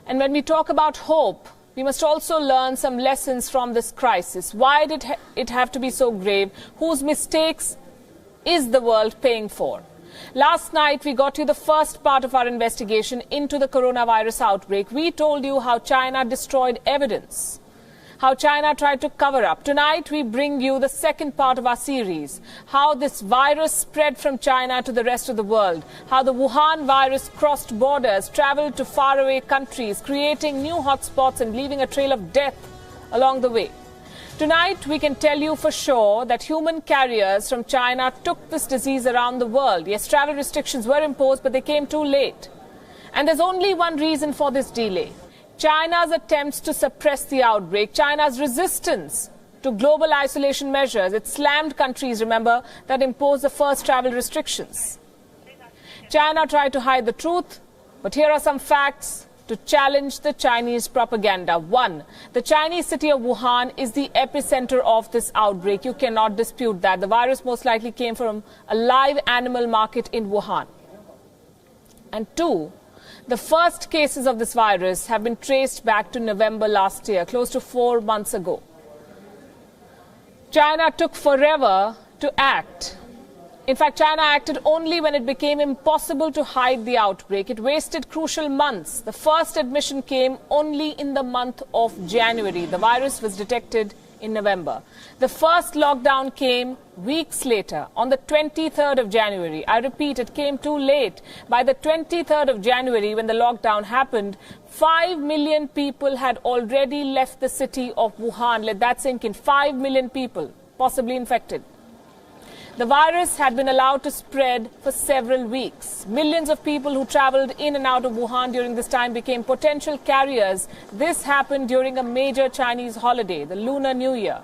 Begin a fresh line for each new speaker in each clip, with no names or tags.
And when we talk about hope, we must also learn some lessons from this crisis. Why did it have to be so grave? Whose mistakes is the world paying for? Last night, we got you the first part of our investigation into the coronavirus outbreak. We told you how China destroyed evidence, how China tried to cover up. Tonight, we bring you the second part of our series, how this virus spread from China to the rest of the world, how the Wuhan virus crossed borders, traveled to faraway countries, creating new hotspots and leaving a trail of death along the way. Tonight, we can tell you for sure that human carriers from China took this disease around the world. Yes, travel restrictions were imposed, but they came too late. And there's only one reason for this delay: China's attempts to suppress the outbreak, China's resistance to global isolation measures. It slammed countries, remember, that imposed the first travel restrictions. China tried to hide the truth, but here are some facts to challenge the Chinese propaganda. One, the Chinese city of Wuhan is the epicenter of this outbreak. You cannot dispute that. The virus most likely came from a live animal market in Wuhan. And two, the first cases of this virus have been traced back to November last year, close to 4 months ago. China took forever to act. In fact, China acted only when it became impossible to hide the outbreak. It wasted crucial months. The first admission came only in the month of January. The virus was detected in November. The first lockdown came weeks later, on the 23rd of January. I repeat, it came too late. By the 23rd of January, when the lockdown happened, 5 million people had already left the city of Wuhan. Let that sink in. 5 million people possibly infected. The virus had been allowed to spread for several weeks. Millions of people who traveled in and out of Wuhan during this time became potential carriers. This happened during a major Chinese holiday, the Lunar New Year,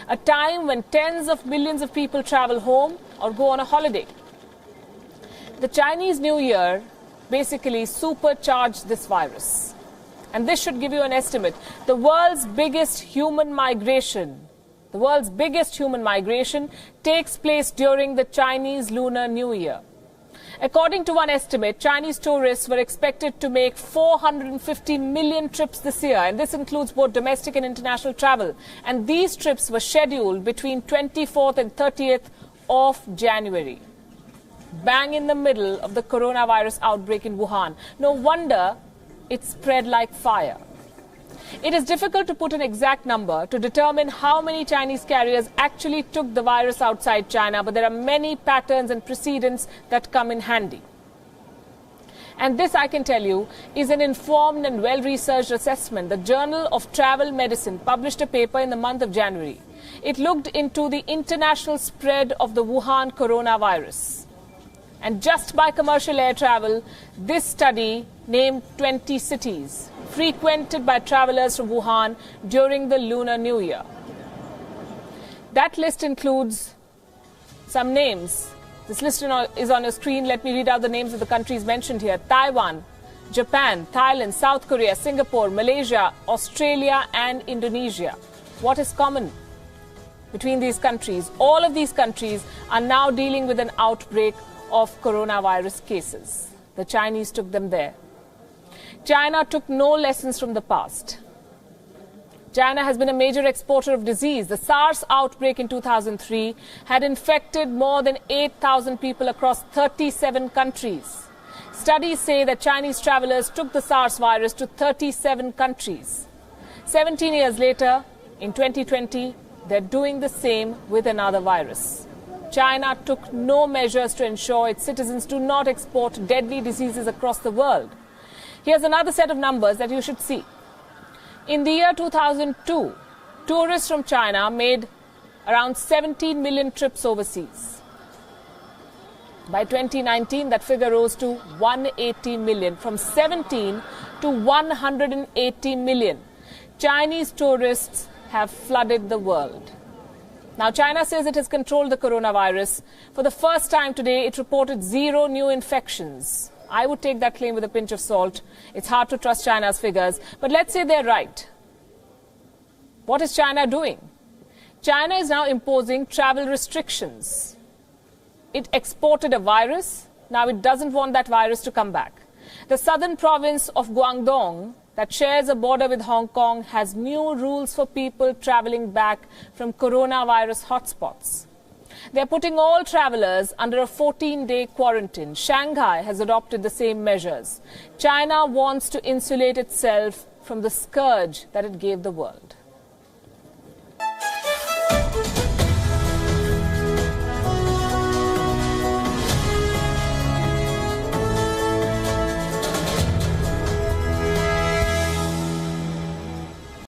a time when tens of millions of people travel home or go on a holiday. The Chinese New Year basically supercharged this virus. And this should give you an estimate. The world's biggest human migration takes place during the Chinese Lunar New Year. According to one estimate, Chinese tourists were expected to make 450 million trips this year, and this includes both domestic and international travel. And these trips were scheduled between 24th and 30th of January, bang in the middle of the coronavirus outbreak in Wuhan. No wonder it spread like fire. It is difficult to put an exact number to determine how many Chinese carriers actually took the virus outside China, but there are many patterns and precedents that come in handy. And this, I can tell you, is an informed and well-researched assessment. The Journal of Travel Medicine published a paper in the month of January. It looked into the international spread of the Wuhan coronavirus. And just by commercial air travel, this study named 20 cities frequented by travelers from Wuhan during the Lunar New Year. That list includes some names. This list is on your screen. Let me read out the names of the countries mentioned here: Taiwan, Japan, Thailand, South Korea, Singapore, Malaysia, Australia, and Indonesia. What is common between these countries? All of these countries are now dealing with an outbreak of coronavirus cases. The Chinese took them there. China took no lessons from the past. China has been a major exporter of disease. The SARS outbreak in 2003 had infected more than 8,000 people across 37 countries. Studies say that Chinese travelers took the SARS virus to 37 countries. 17 years later, in 2020, they're doing the same with another virus. China took no measures to ensure its citizens do not export deadly diseases across the world. Here's another set of numbers that you should see. In the year 2002, tourists from China made around 17 million trips overseas. By 2019, that figure rose to 180 million, from 17 to 180 million. Chinese tourists have flooded the world. Now, China says it has controlled the coronavirus. For the first time today, it reported 0 new infections. I would take that claim with a pinch of salt. It's hard to trust China's figures, but let's say they're right. What is China doing? China is now imposing travel restrictions. It exported a virus. Now it doesn't want that virus to come back. The southern province of Guangdong that shares a border with Hong Kong, has new rules for people travelling back from coronavirus hotspots. They are putting all travellers under a 14-day quarantine. Shanghai has adopted the same measures. China wants to insulate itself from the scourge that it gave the world.